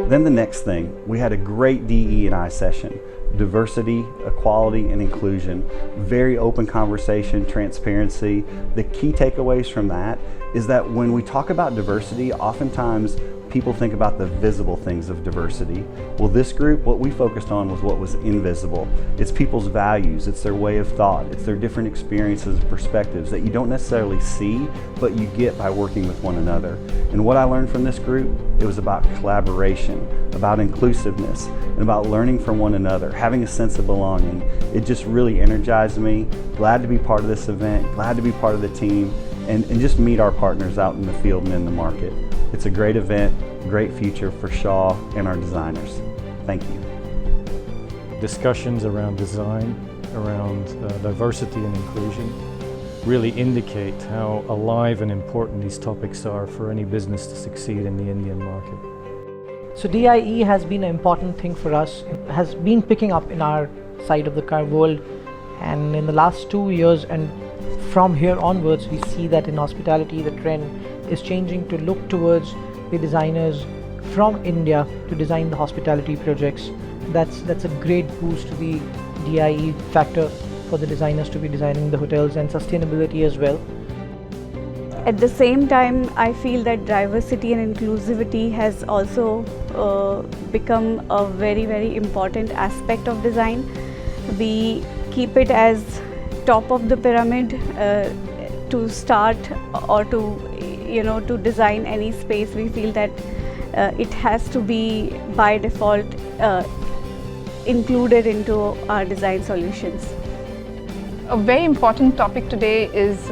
Then the next thing, we had a great DE&I session. Diversity, equality, and inclusion. Very open conversation, transparency. The key takeaways from that is that when we talk about diversity, oftentimes people think about the visible things of diversity. Well, this group, what we focused on was what was invisible. It's people's values, it's their way of thought, it's their different experiences and perspectives that you don't necessarily see, but you get by working with one another. And what I learned from this group, it was about collaboration, about inclusiveness, and about learning from one another, having a sense of belonging. It just really energized me. Glad to be part of this event, glad to be part of the team, and just meet our partners out in the field and in the market. It's a great event, great future for Shaw and our designers. Thank you. Discussions around design, around diversity and inclusion really indicate how alive and important these topics are for any business to succeed in the Indian market. So DIE has been an important thing for us. It has been picking up in our side of the car world, and in the last 2 years and from here onwards, we see that in hospitality the trend is changing to look towards the designers from India to design the hospitality projects. That's a great boost to the DIE factor for the designers to be designing the hotels, and sustainability as well. At the same time, I feel that diversity and inclusivity has also become a very, very important aspect of design. We keep it as top of the pyramid to start or to design any space. We feel that it has to be by default included into our design solutions. A very important topic today is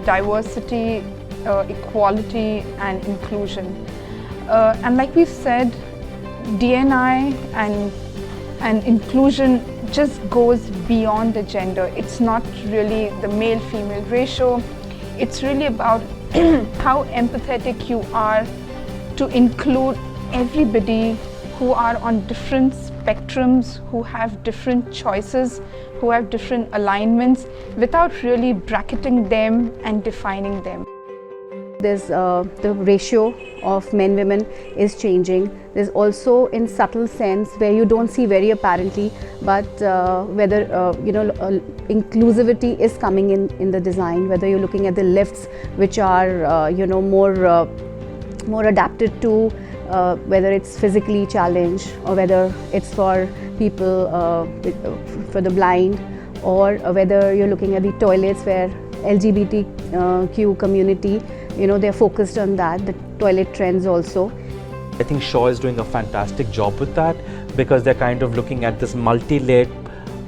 diversity, equality and inclusion. And like we've said, D&I and inclusion just goes beyond the gender. It's not really the male-female ratio. It's really about how empathetic you are to include everybody who are on different spectrums, who have different choices, who have different alignments, without really bracketing them and defining them. There's the ratio of men-women is changing. There's also in subtle sense where you don't see very apparently, but whether inclusivity is coming in the design. Whether you're looking at the lifts, which are more adapted to whether it's physically challenged or whether it's for people for the blind, or whether you're looking at the toilets where LGBTQ community, they're focused on that, the toilet trends also. I think Shaw is doing a fantastic job with that, because they're kind of looking at this multi-layered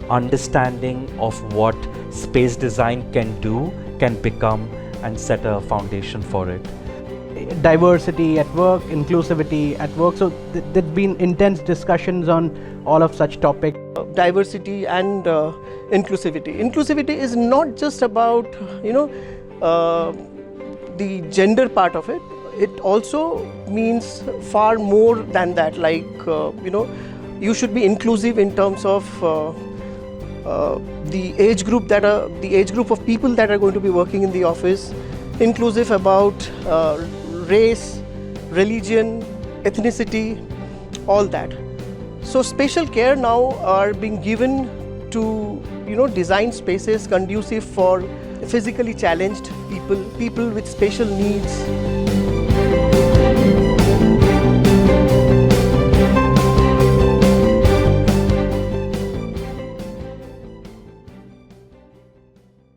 understanding of what space design can do, can become, and set a foundation for it. Diversity at work, inclusivity at work. So there's been intense discussions on all of such topics. Diversity and inclusivity. Inclusivity is not just about the gender part of it. It also means far more than that. Like you should be inclusive in terms of the age group of people that are going to be working in the office. Inclusive about race, religion, ethnicity, all that. So special care now are being given to design spaces conducive for physically challenged people with special needs.